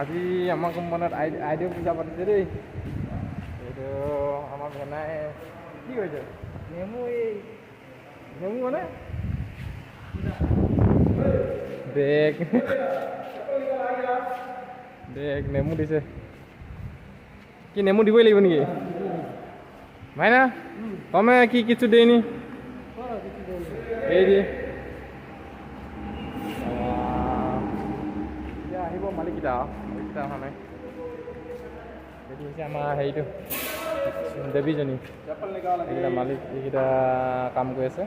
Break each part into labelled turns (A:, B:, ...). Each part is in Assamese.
A: আজি আমাৰ কোম্পানীত আইডিয়া পূজা পাতিছে দেই। এইটো আমাৰ ভেনাই কি কৰিছে? নেমু নেমু মানে বেগ নেমু দিছে। কি নেমু দিবই লাগিব নেকি ভাইনা? তমে কি কিছু দেয়নি এই দিয়ে এতিয়া আহিব মালিককেইটা অহা নাই। এইটো হৈছে আমাৰ হেৰিটো দেৱীজনী, এইকেইটা মালিক এইকেইটা কাম কৰি আছে।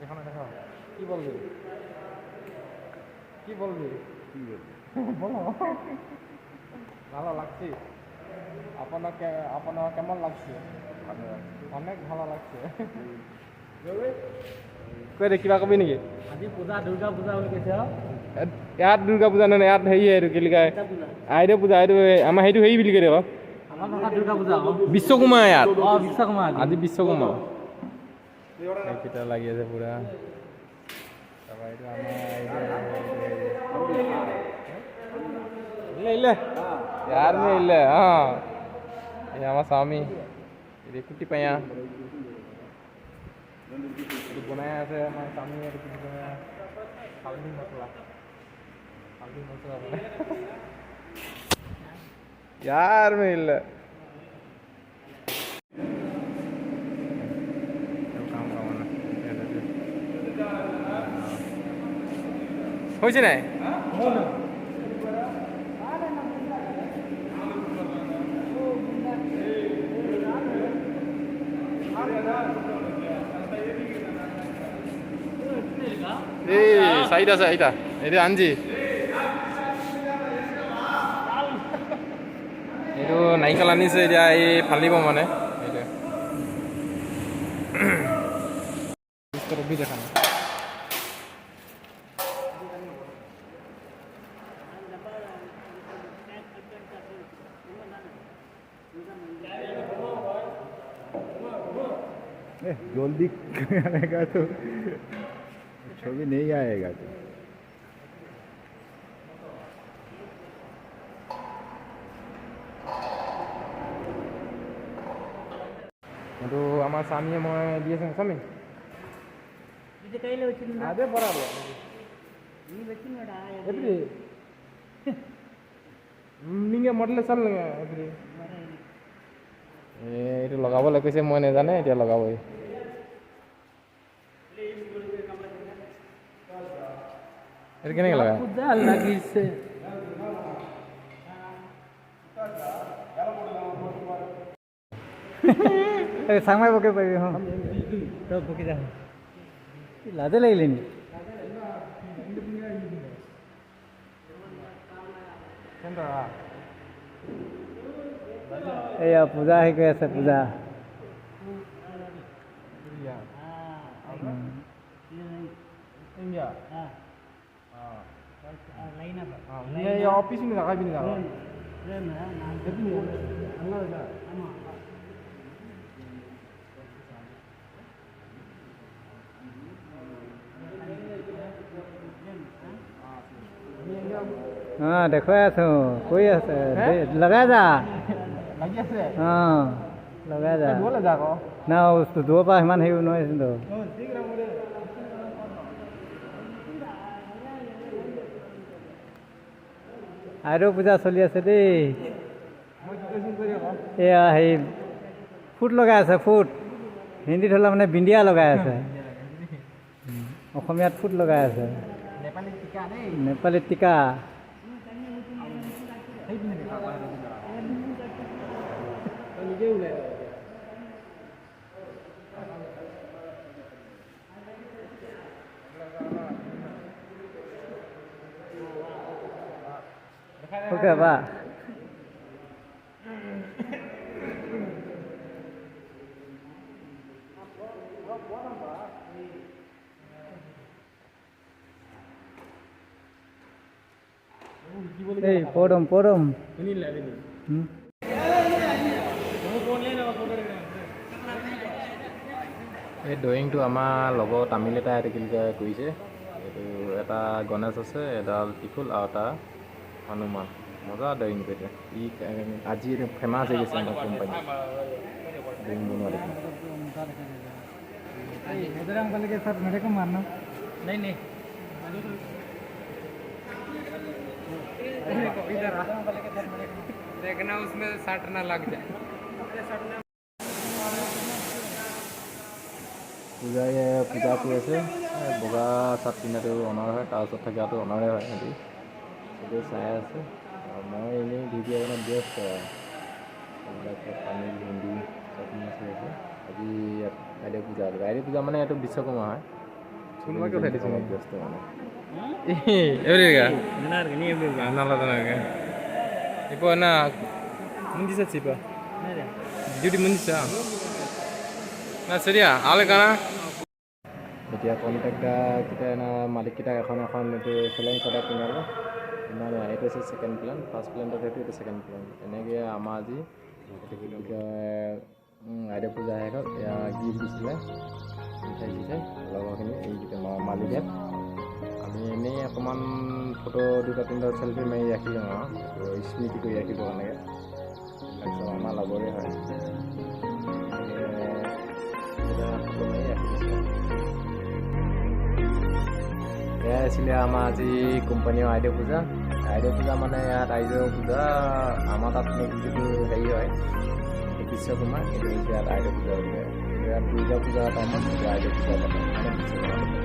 A: এখানে দেখা কি বলবি বলো ভালো লাগছে আপনার কেমন লাগছে? অনেক ভালো লাগছে। কৈ দে কিবা কবি নেকি?
B: আজি পূজা দুৰ্গা পূজা বুলি কৈছে।
A: ইয়াত দুৰ্গা পূজা নহয়, ইয়াত হেৰি এইটো কি বুলি কয় আইদেউ পূজা। এইটো আমাৰ সেইটো হেৰি বুলি কয় দেই
B: আমাৰ ভাষাত দুৰ্গা পূজা
A: বিশ্বকুমাৰ। ইয়াত
B: বিশ্বকৰ্মা
A: আজি বিশ্বকুমাৰ এইকেইটা লাগি আছে পুৰা। তাৰপৰা এইটো আমাৰ यार में इल्ल हाँ ये हमारा स्वामी ये कुट्टी पैया itu बनाया ऐसे हमारे स्वामी है कुछ बनाया हल्दी मसाला बनाया यार में इल्ल হয়েছে না এই চাৰিটা এইটো আনজি এইটো নাৰিকল আনিছে এতিয়া এই ফালিব মানে এইটো দেখা নাই।
C: जल्दी आएगा तो छवि नहीं आएगा तो
A: itu sama Sami mau dia sama Sami
B: ఇది కైలో వచ్చింది
A: అదే బరాబర్
B: ఈ వచ్చినడా
A: எப்படி நீங்க মডেল চালங்க எப்படி এইটো লগাবলৈ কৈছে মই নাজানে এতিয়া লগাবই। এইটো কেনেকৈ লগায়?
B: পূজা লাগিছে চাংমাই বকে পাৰিবি হ তই বকি যা লাজে লাগিলে নি এয়া পূজা আহি গৈ আছে পূজা
A: ऑफिस में लगा भी नहीं लगा
B: हाँ देखो कोई लगा जा
A: lagi আছে
B: हाँ लगा जा
A: बोला जाको
B: ना उसको दो पा हिमान है नो इसको आरो पूजा चली আছে দেই এয়া হেৰি ফুট লগাই আছে ফুট হিন্দীত হ'লে মানে বিন্দিয়া লগাই আছে অসমীয়াত ফুট লগাই আছে নেপালীত টিকা Oke, Pak. Hey, podom.
A: Ini lah ini. Kamu phone le na photo এই ড্ৰয়িংটো আমাৰ লগৰ তামিল এটা একেলগে কৰিছে। এইটো এটা গণেশ আছে, এডাল ত্ৰিশূল আৰু এটা হনুমান। মজা ড্ৰয়িং কৰিছে। ই আজি ফেমাছ হৈ গৈছে আমাৰ কোম্পানী ড্ৰয়িং বনোৱা দেখি।
B: इधर अंकल के साथ मेरे को मारना नहीं नहीं इधर देखना उसमें सट ना लग जाए।
A: পূজা কৰি আছে। বগা চাট পিন্ধাটো অনাৰ হয়, তাৰ ওচৰত থকাটো অনাৰে হয়। সিহঁতি চবেই চাই আছে আৰু মই এনেই ভিডিঅ' বনাত ব্যস্ত আৰু এইবিলাক চব তামিল হিন্দী চব চাই আছে। আজি ইয়াত বাইদেউ পূজা আছে। বাইদেউ পূজা মানে এইটো বিশ্বকৰ্মা হয়।
B: Sunnah kau tadi sini?
A: ব্যস্ত মানে
B: Every kan? Benar ini every kan?
A: Nala tenaga. Ipo na mundi sa sipa. Jadi mundi sa. Na seria, ale kana. এতিয়া কণ্টেক্টাৰ kita মালিক kita এখন এইটো চেলেঞ্জ এটা কিনালো। ইমান এইটো আছে ছেকেণ্ড প্লেন, ফাৰ্ষ্ট প্লেনটো এইটো ছেকেণ্ড প্লেন। এনেকৈ আমাৰ আজি আইদেউ পূজা শেষ হ'ল। এয়া গিফ্ট দিছিলে মিঠাই চিঠাই লগৰখিনি এইকেইটা মালিকে। আমি এনেই অকণমান ফটো দুটা তিনিটা চেল্ফি মাৰি ৰাখিলোঁ আৰু স্মৃতি কৰি ৰাখিব কাৰণে। তাৰপিছত আমাৰ লগৰে হয়, ফটো মাৰি ৰাখি দিছোঁ। এয়াই আছিলে আমাৰ আজি কোম্পানীৰ আইদেউ পূজা। আইদেউ পূজা মানে ইয়াত আইদেউ পূজা আমাৰ তাত যিটো হেৰি হয় বিশ্বকৰ্মা, সেইটো হৈছে ইয়াত আইদেউ পূজা বুলি কয়। ইয়াত দুৰ্গা পূজাৰ টাইমত আইদেউ পূজা পাতে মানে বিশ্বকৰ্মা।